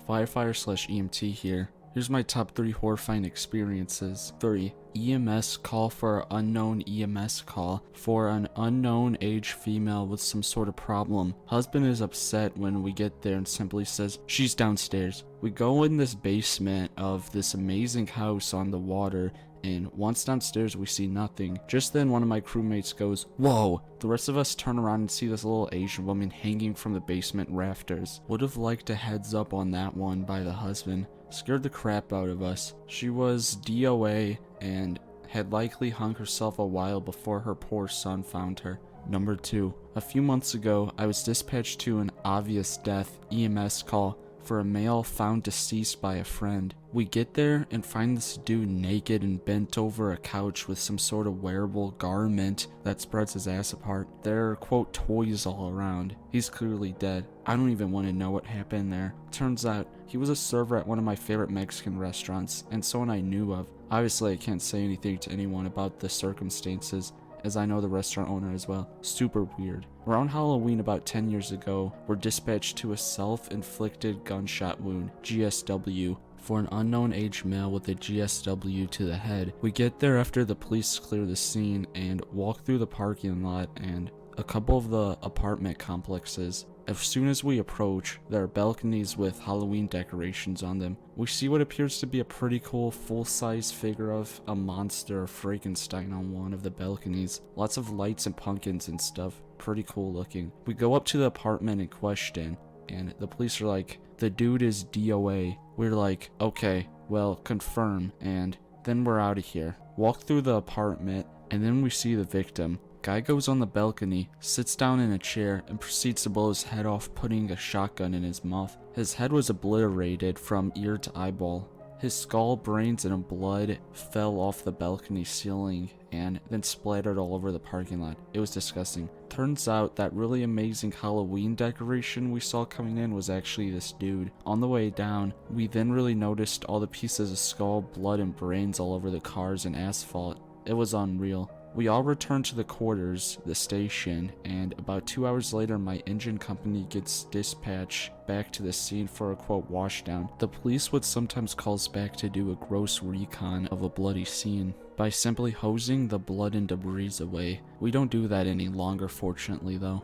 firefighter/EMT here. Here's my top 3 horrifying experiences. 3. EMS call for unknown EMS call for an unknown age female with some sort of problem. Husband is upset when we get there and simply says, "She's downstairs." We go in this basement of this amazing house on the water, and once downstairs we see nothing. Just then one of my crewmates goes, "Whoa!" The rest of us turn around and see this little Asian woman hanging from the basement rafters. Would have liked a heads up on that one by the husband. Scared the crap out of us. She was DOA and had likely hung herself a while before her poor son found her. Number 2. A few months ago, I was dispatched to an obvious death EMS call for a male found deceased by a friend. We get there and find this dude naked and bent over a couch with some sort of wearable garment that spreads his ass apart. There are, quote, toys all around. He's clearly dead. I don't even want to know what happened there. Turns out, he was a server at one of my favorite Mexican restaurants, and someone I knew of. Obviously, I can't say anything to anyone about the circumstances, as I know the restaurant owner as well. Super weird. Around Halloween about 10 years ago, we're dispatched to a self-inflicted gunshot wound, GSW, for an unknown age male with a GSW to the head. We get there after the police clear the scene and walk through the parking lot and a couple of the apartment complexes. As soon as we approach, there are balconies with Halloween decorations on them. We see what appears to be a pretty cool full-size figure of a monster or Frankenstein on one of the balconies. Lots of lights and pumpkins and stuff. Pretty cool looking. We go up to the apartment in question, and the police are like, "The dude is DOA." We're like, "Okay, well, confirm," and then we're out of here. Walk through the apartment, and then we see the victim. Guy goes on the balcony, sits down in a chair, and proceeds to blow his head off, putting a shotgun in his mouth. His head was obliterated from ear to eyeball. His skull, brains, and blood fell off the balcony ceiling and then splattered all over the parking lot. It was disgusting. Turns out that really amazing Halloween decoration we saw coming in was actually this dude. On the way down, we then really noticed all the pieces of skull, blood, and brains all over the cars and asphalt. It was unreal. We all return to the quarters, the station, and about 2 hours later my engine company gets dispatched back to the scene for a, quote, washdown. The police would sometimes call us back to do a gross recon of a bloody scene by simply hosing the blood and debris away. We don't do that any longer, fortunately, though.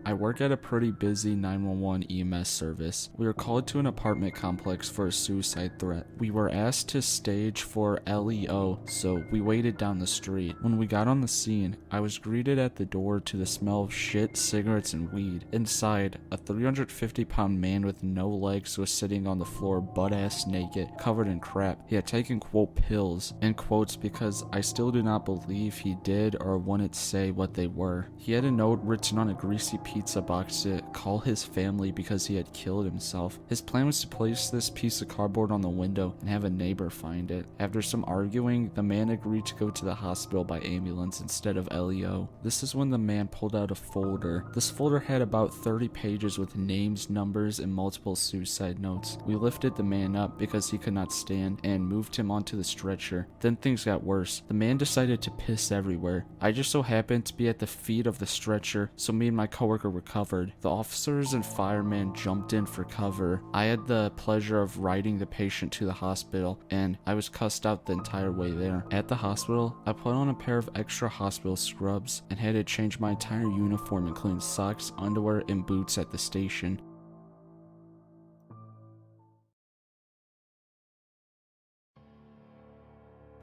I work at a pretty busy 911 EMS service. We were called to an apartment complex for a suicide threat. We were asked to stage for LEO, so we waited down the street. When we got on the scene, I was greeted at the door to the smell of shit, cigarettes, and weed. Inside, a 350-pound man with no legs was sitting on the floor butt-ass naked, covered in crap. He had taken, quote, pills, in quotes, because I still do not believe he did or wouldn't say what they were. He had a note written on a greasy pizza box to call his family because he had killed himself. His plan was to place this piece of cardboard on the window and have a neighbor find it. After some arguing, the man agreed to go to the hospital by ambulance instead of LEO. This is when the man pulled out a folder. This folder had about 30 pages with names, numbers, and multiple suicide notes. We lifted the man up because he could not stand and moved him onto the stretcher. Then things got worse. The man decided to piss everywhere. I just so happened to be at the feet of the stretcher, so me and my coworker were covered. The officers and firemen jumped in for cover. I had the pleasure of riding the patient to the hospital, and I was cussed out the entire way there. At the hospital, I put on a pair of extra hospital scrubs and had to change my entire uniform, including socks, underwear, and boots at the station.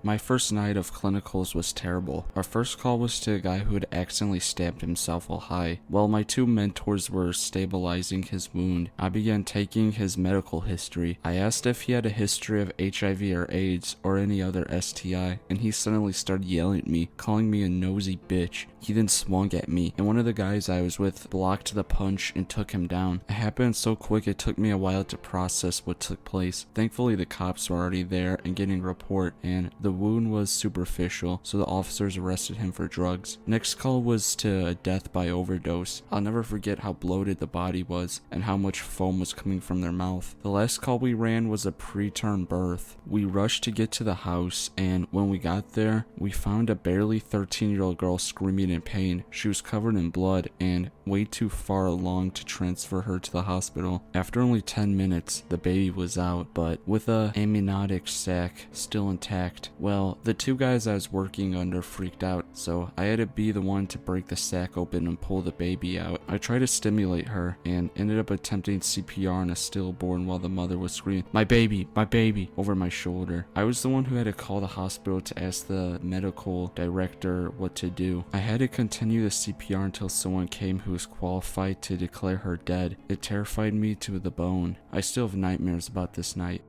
My first night of clinicals was terrible. Our first call was to a guy who had accidentally stabbed himself while high. While my two mentors were stabilizing his wound, I began taking his medical history. I asked if he had a history of HIV or AIDS or any other STI, and he suddenly started yelling at me, calling me a nosy bitch. He then swung at me, and one of the guys I was with blocked the punch and took him down. It happened so quick it took me a while to process what took place. Thankfully the cops were already there and getting a report, and the wound was superficial, so the officers arrested him for drugs. Next call was to a death by overdose. I'll never forget how bloated the body was and how much foam was coming from their mouth. The last call we ran was a preterm birth. We rushed to get to the house, and when we got there, we found a barely 13-year-old girl screaming in pain. She was covered in blood and way too far along to transfer her to the hospital. After only 10 minutes, the baby was out, but with a amniotic sac still intact. Well, the two guys I was working under freaked out, so I had to be the one to break the sac open and pull the baby out. I tried to stimulate her and ended up attempting CPR on a stillborn while the mother was screaming, my baby, over my shoulder. I was the one who had to call the hospital to ask the medical director what to do. I had to continue the CPR until someone came who was qualified to declare her dead. It terrified me to the bone. I still have nightmares about this night.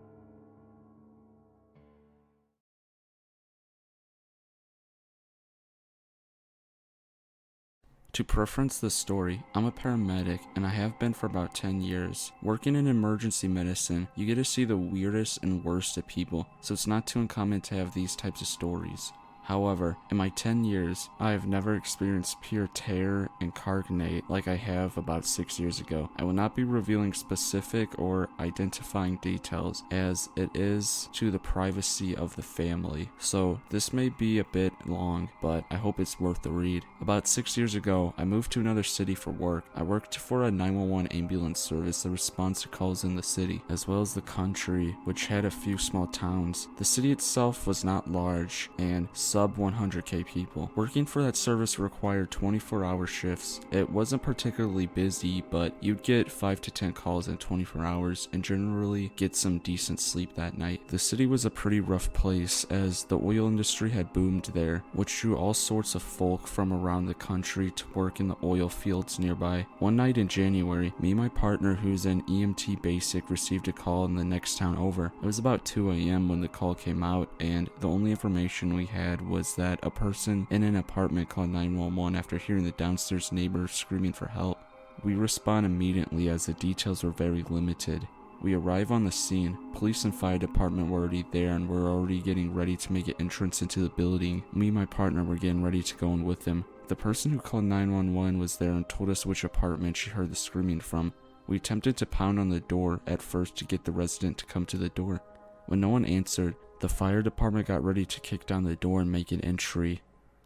To preference this story, I'm a paramedic and I have been for about 10 years. Working in emergency medicine, you get to see the weirdest and worst of people, so it's not too uncommon to have these types of stories. However, in my 10 years, I have never experienced pure terror and carnage like I have about 6 years ago. I will not be revealing specific or identifying details, as it is to the privacy of the family. So this may be a bit long, but I hope it's worth the read. About 6 years ago, I moved to another city for work. I worked for a 911 ambulance service that responds to calls in the city, as well as the country, which had a few small towns. The city itself was not large, and sub 100k people. Working for that service required 24-hour shifts. It wasn't particularly busy, but you'd get 5 to 10 calls in 24 hours and generally get some decent sleep that night. The city was a pretty rough place as the oil industry had boomed there, which drew all sorts of folk from around the country to work in the oil fields nearby. One night in January, me and my partner, who's an EMT basic, received a call in the next town over. It was about 2 a.m. when the call came out, and the only information we had was that a person in an apartment called 911 after hearing the downstairs neighbor screaming for help. We respond immediately as the details were very limited. We arrive on the scene. Police and fire department were already there and were already getting ready to make an entrance into the building. Me and my partner were getting ready to go in with them. The person who called 911 was there and told us which apartment she heard the screaming from. We attempted to pound on the door at first to get the resident to come to the door. When no one answered, the fire department got ready to kick down the door and make an entry.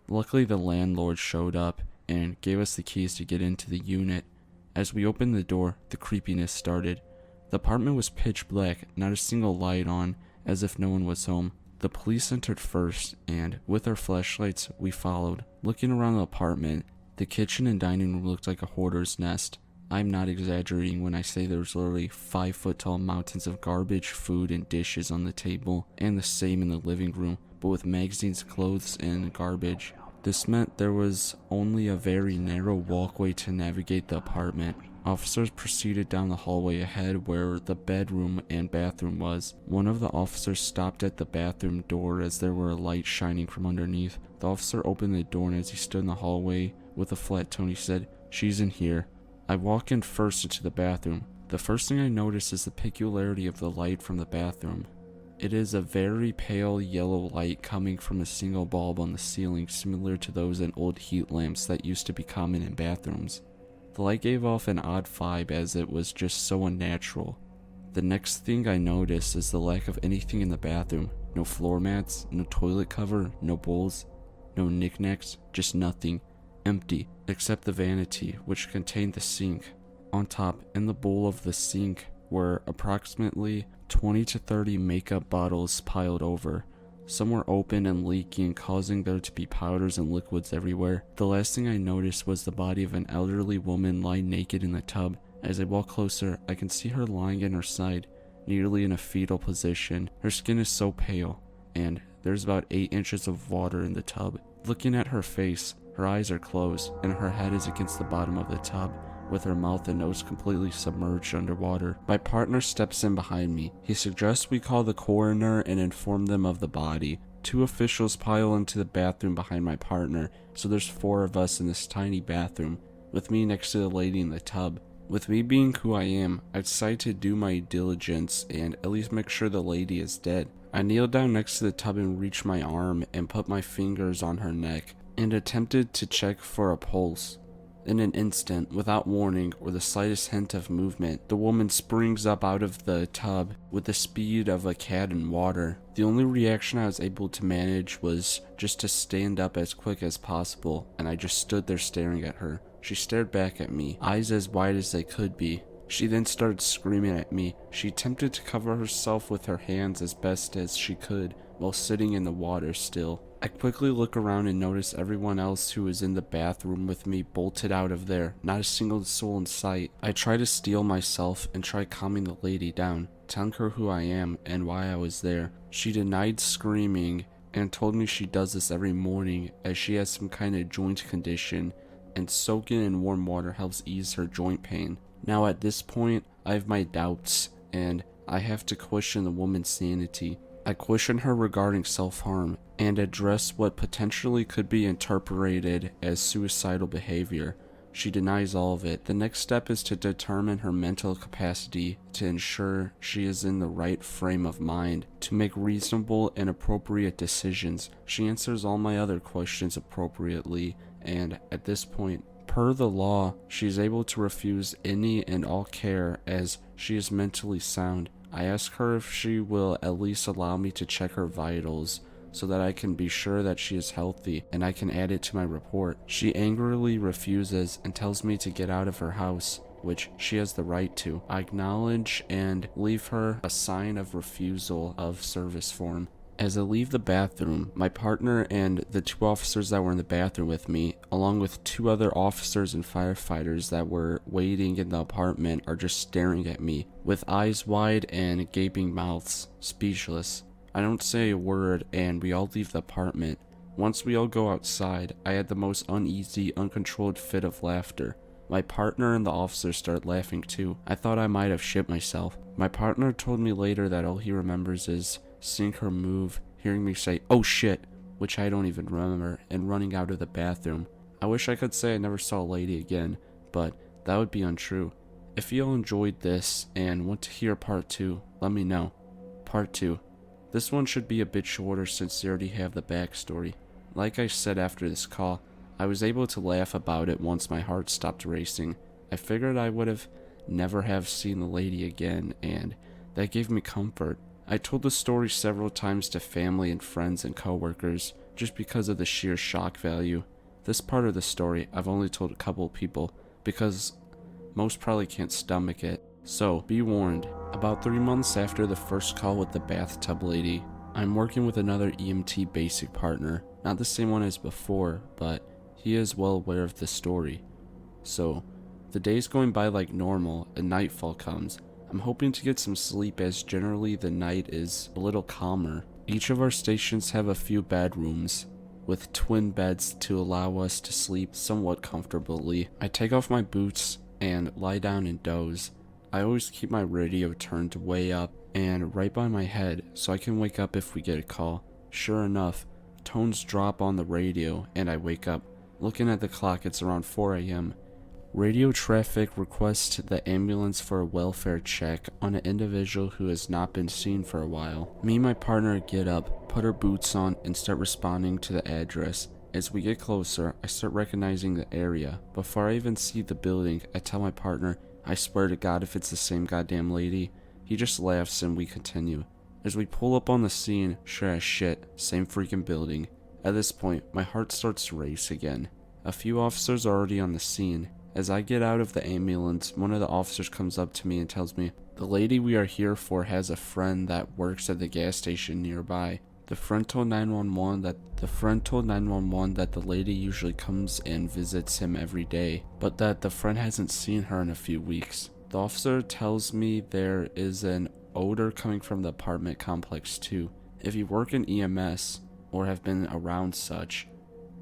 Luckily, the landlord showed up and gave us the keys to get into the unit. As we opened the door, the creepiness started. The apartment was pitch black, not a single light on, as if no one was home. The police entered first, and with our flashlights, we followed. Looking around the apartment, the kitchen and dining room looked like a hoarder's nest. I'm not exaggerating when I say there was literally 5-foot-tall mountains of garbage, food, and dishes on the table, and the same in the living room, but with magazines, clothes, and garbage. This meant there was only a very narrow walkway to navigate the apartment. Officers proceeded down the hallway ahead where the bedroom and bathroom was. One of the officers stopped at the bathroom door as there were a light shining from underneath. The officer opened the door, and as he stood in the hallway with a flat tone, he said, "She's in here." I walk in first into the bathroom. The first thing I notice is the peculiarity of the light from the bathroom. It is a very pale yellow light coming from a single bulb on the ceiling, similar to those in old heat lamps that used to be common in bathrooms. The light gave off an odd vibe as it was just so unnatural. The next thing I notice is the lack of anything in the bathroom. No floor mats, no toilet cover, no bowls, no knickknacks, just nothing. Empty, except the vanity, which contained the sink. On top, in the bowl of the sink, were approximately 20 to 30 makeup bottles piled over. Some were open and leaking, causing there to be powders and liquids everywhere. The last thing I noticed was the body of an elderly woman lying naked in the tub. As I walk closer, I can see her lying in her side, nearly in a fetal position. Her skin is so pale, and there's about 8 inches of water in the tub. Looking at her face, her eyes are closed, and her head is against the bottom of the tub, with her mouth and nose completely submerged underwater. My partner steps in behind me. He suggests we call the coroner and inform them of the body. 2 officials pile into the bathroom behind my partner, so there's 4 of us in this tiny bathroom, with me next to the lady in the tub. With me being who I am, I decide to do my diligence and at least make sure the lady is dead. I kneeled down next to the tub and reached my arm and put my fingers on her neck and attempted to check for a pulse. In an instant, without warning or the slightest hint of movement, the woman springs up out of the tub with the speed of a cat in water. The only reaction I was able to manage was just to stand up as quick as possible, and I just stood there staring at her. She stared back at me, eyes as wide as they could be. She then started screaming at me. She attempted to cover herself with her hands as best as she could while sitting in the water still. I quickly look around and notice everyone else who was in the bathroom with me bolted out of there, not a single soul in sight. I try to steel myself and try calming the lady down, telling her who I am and why I was there. She denied screaming and told me she does this every morning as she has some kind of joint condition and soaking in warm water helps ease her joint pain. Now at this point, I have my doubts and I have to question the woman's sanity. I question her regarding self-harm and address what potentially could be interpreted as suicidal behavior. She denies all of it. The next step is to determine her mental capacity to ensure she is in the right frame of mind to make reasonable and appropriate decisions. She answers all my other questions appropriately, and at this point, per the law, she is able to refuse any and all care as she is mentally sound. I ask her if she will at least allow me to check her vitals so that I can be sure that she is healthy and I can add it to my report. She angrily refuses and tells me to get out of her house, which she has the right to. I acknowledge and leave her a sign of refusal of service form. As I leave the bathroom, my partner and the 2 officers that were in the bathroom with me, along with 2 other officers and firefighters that were waiting in the apartment, are just staring at me with eyes wide and gaping mouths, speechless. I don't say a word and we all leave the apartment. Once we all go outside, I had the most uneasy, uncontrolled fit of laughter. My partner and the officer started laughing too. I thought I might have shit myself. My partner told me later that all he remembers is seeing her move, hearing me say, "Oh shit," which I don't even remember, and running out of the bathroom. I wish I could say I never saw a lady again, but that would be untrue. If you all enjoyed this and want to hear part 2, let me know. Part 2. This one should be a bit shorter since you already have the backstory. Like I said after this call, I was able to laugh about it once my heart stopped racing. I figured I would have never have seen the lady again, and that gave me comfort. I told the story several times to family and friends and coworkers just because of the sheer shock value. This part of the story I've only told a couple of people because most probably can't stomach it. So be warned, about 3 months after the first call with the bathtub lady, I'm working with another EMT basic partner, not the same one as before, but he is well aware of the story. So the day's going by like normal and nightfall comes. I'm hoping to get some sleep as generally the night is a little calmer. Each of our stations have a few bedrooms with twin beds to allow us to sleep somewhat comfortably. I take off my boots and lie down and doze. I always keep my radio turned way up and right by my head so I can wake up if we get a call. Sure enough, tones drop on the radio and I wake up. Looking at the clock, it's around 4 a.m. Radio traffic requests the ambulance for a welfare check on an individual who has not been seen for a while. Me and my partner get up, put our boots on, and start responding to the address. As we get closer, I start recognizing the area. Before I even see the building, I tell my partner, I swear to God if it's the same goddamn lady. He just laughs and we continue. As we pull up on the scene, sure as shit, same freaking building. At this point, my heart starts to race again. A few officers are already on the scene. As I get out of the ambulance, one of the officers comes up to me and tells me, "The lady we are here for has a friend that works at the gas station nearby. The friend told 911 that the lady usually comes and visits him every day, but that the friend hasn't seen her in a few weeks." The officer tells me there is an odor coming from the apartment complex too. If you work in EMS or have been around such,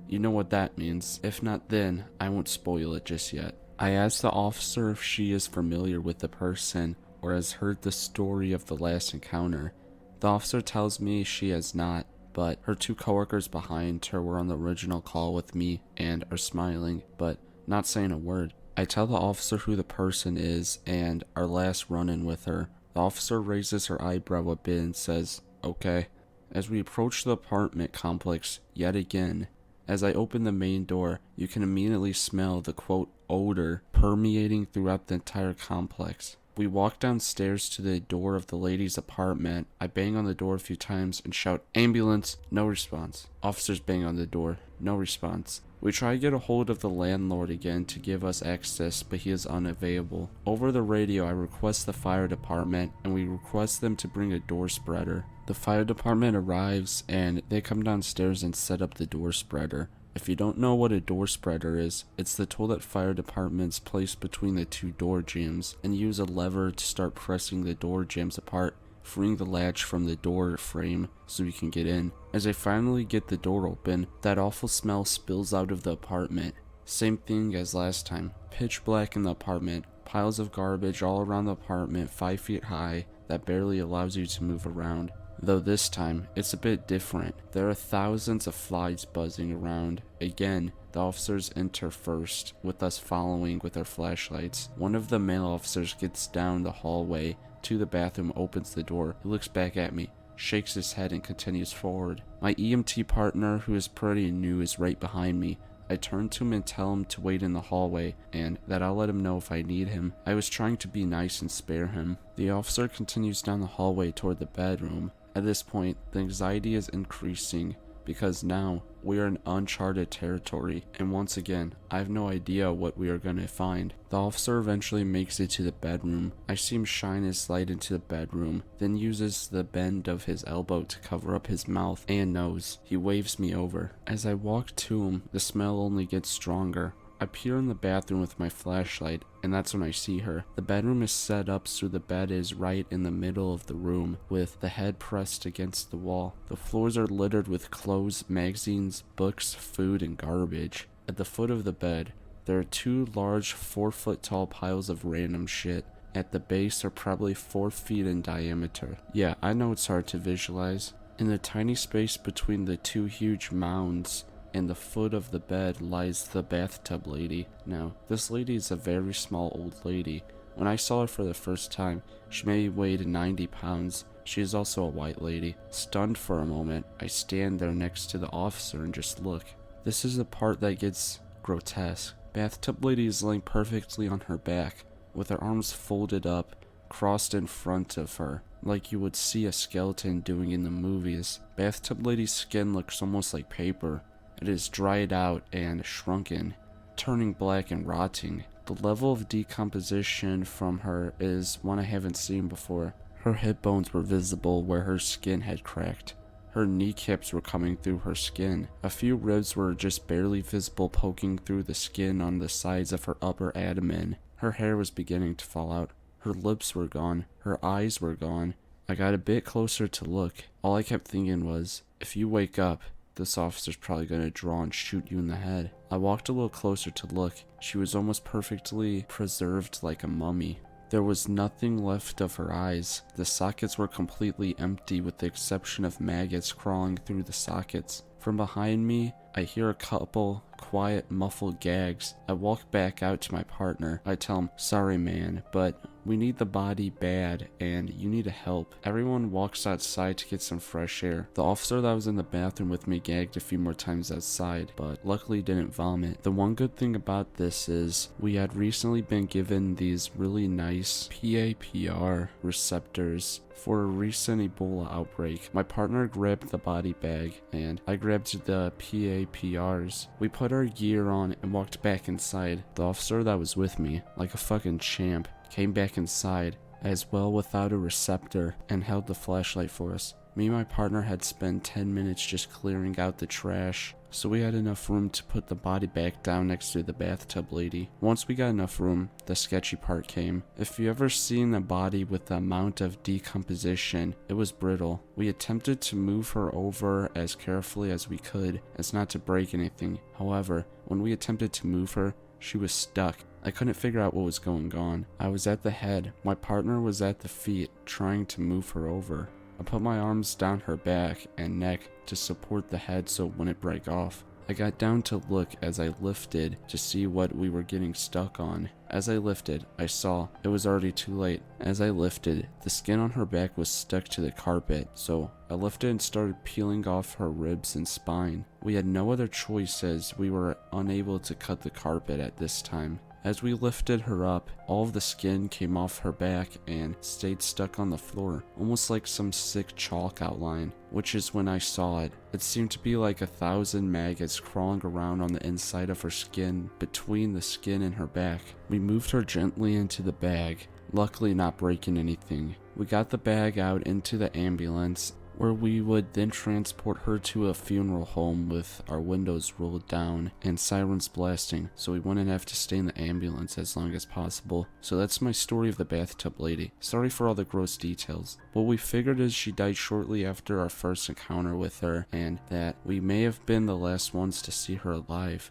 you know what that means. If not, then I won't spoil it just yet. I asked the officer if she is familiar with the person or has heard the story of the last encounter. The officer tells me she has not, but her 2 coworkers behind her were on the original call with me and are smiling, but not saying a word. I tell the officer who the person is and our last run-in with her. The officer raises her eyebrow a bit and says, okay? As we approach the apartment complex yet again, as I open the main door, you can immediately smell the quote odor permeating throughout the entire complex. We walk downstairs to the door of the lady's apartment. I bang on the door a few times and shout, "Ambulance!" No response. Officers bang on the door. No response. We try to get a hold of the landlord again to give us access, but he is unavailable. Over the radio, I request the fire department, and we request them to bring a door spreader. The fire department arrives, and they come downstairs and set up the door spreader. If you don't know what a door spreader is, it's the tool that fire departments place between the two door jambs and use a lever to start pressing the door jambs apart, freeing the latch from the door frame so we can get in. As I finally get the door open, that awful smell spills out of the apartment. Same thing as last time. Pitch black in the apartment, piles of garbage all around the apartment 5 feet high that barely allows you to move around. Though this time, it's a bit different. There are thousands of flies buzzing around. Again, the officers enter first, with us following with our flashlights. One of the male officers gets down the hallway to the bathroom, opens the door. He looks back at me, shakes his head, and continues forward. My EMT partner, who is pretty new, is right behind me. I turn to him and tell him to wait in the hallway and that I'll let him know if I need him. I was trying to be nice and spare him. The officer continues down the hallway toward the bedroom. At this point, the anxiety is increasing because now we are in uncharted territory, and once again, I have no idea what we are going to find. The officer eventually makes it to the bedroom. I see him shine his light into the bedroom, then uses the bend of his elbow to cover up his mouth and nose. He waves me over. As I walk to him, the smell only gets stronger. I peer in the bathroom with my flashlight, and that's when I see her. The bedroom is set up so the bed is right in the middle of the room, with the head pressed against the wall. The floors are littered with clothes, magazines, books, food, and garbage. At the foot of the bed, there are 2 large 4-foot tall piles of random shit. At the base are probably 4 feet in diameter. Yeah, I know it's hard to visualize. In the tiny space between the 2 huge mounds, in the foot of the bed lies the bathtub lady. Now, this lady is a very small old lady. When I saw her for the first time, she maybe weighed 90 pounds. She is also a white lady. Stunned for a moment, I stand there next to the officer and just look. This is the part that gets grotesque. Bathtub lady is laying perfectly on her back, with her arms folded up, crossed in front of her, like you would see a skeleton doing in the movies. Bathtub lady's skin looks almost like paper. It is dried out and shrunken, turning black and rotting. The level of decomposition from her is one I haven't seen before. Her hip bones were visible where her skin had cracked. Her kneecaps were coming through her skin. A few ribs were just barely visible, poking through the skin on the sides of her upper abdomen. Her hair was beginning to fall out. Her lips were gone. Her eyes were gone. I got a bit closer to look. All I kept thinking was, if you wake up, this officer's probably gonna draw and shoot you in the head. I walked a little closer to look. She was almost perfectly preserved like a mummy. There was nothing left of her eyes. The sockets were completely empty with the exception of maggots crawling through the sockets. From behind me, I hear a couple quiet, muffled gags. I walk back out to my partner. I tell him, "Sorry man, but we need the body bad and you need to help." Everyone walks outside to get some fresh air. The officer that was in the bathroom with me gagged a few more times outside, but luckily didn't vomit. The one good thing about this is we had recently been given these really nice PAPR receptors for a recent Ebola outbreak. My partner grabbed the body bag and I grabbed the PAPRs. We put our gear on and walked back inside. The officer that was with me, like a fucking champ, came back inside as well without a receptor and held the flashlight for us. Me and my partner had spent 10 minutes just clearing out the trash, so we had enough room to put the body back down next to the bathtub lady. Once we got enough room, the sketchy part came. If you ever seen a body with the amount of decomposition, it was brittle. We attempted to move her over as carefully as we could, as not to break anything. However, when we attempted to move her, she was stuck. I couldn't figure out what was going on. I was at the head, my partner was at the feet, trying to move her over. I put my arms down her back and neck to support the head so it wouldn't break off. I got down to look as I lifted to see what we were getting stuck on. As I lifted, I saw it was already too late. As I lifted, the skin on her back was stuck to the carpet, so I lifted and started peeling off her ribs and spine. We had no other choice as we were unable to cut the carpet at this time. As we lifted her up, all of the skin came off her back and stayed stuck on the floor, almost like some sick chalk outline, which is when I saw it. It seemed to be like 1,000 maggots crawling around on the inside of her skin, between the skin and her back. We moved her gently into the bag, luckily not breaking anything. We got the bag out into the ambulance, where we would then transport her to a funeral home with our windows rolled down and sirens blasting, so we wouldn't have to stay in the ambulance as long as possible. So that's my story of the bathtub lady. Sorry for all the gross details. What we figured is she died shortly after our first encounter with her, and that we may have been the last ones to see her alive.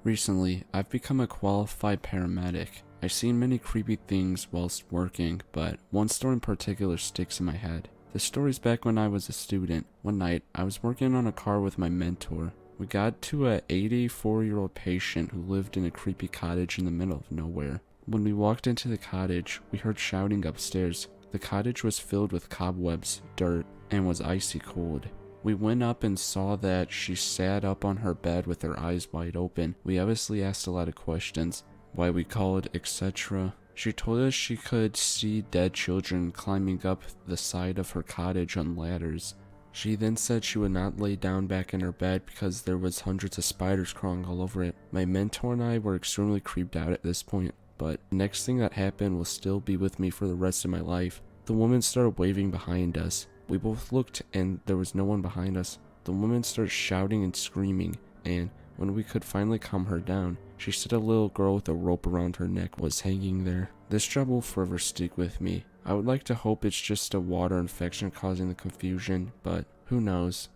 Recently, I've become a qualified paramedic. I've seen many creepy things whilst working, but one story in particular sticks in my head. The story's back when I was a student. One night, I was working on a car with my mentor. We got to a 84-year-old patient who lived in a creepy cottage in the middle of nowhere. When we walked into the cottage, we heard shouting upstairs. The cottage was filled with cobwebs, dirt, and was icy cold. We went up and saw that she sat up on her bed with her eyes wide open. We obviously asked a lot of questions, why we called, etc. She told us she could see dead children climbing up the side of her cottage on ladders. She then said she would not lay down back in her bed because there was hundreds of spiders crawling all over it. My mentor and I were extremely creeped out at this point, but the next thing that happened will still be with me for the rest of my life. The woman started waving behind us. We both looked and there was no one behind us. The woman started shouting and screaming, and when we could finally calm her down, she said a little girl with a rope around her neck was hanging there. This job will forever stick with me. I would like to hope it's just a water infection causing the confusion, but who knows.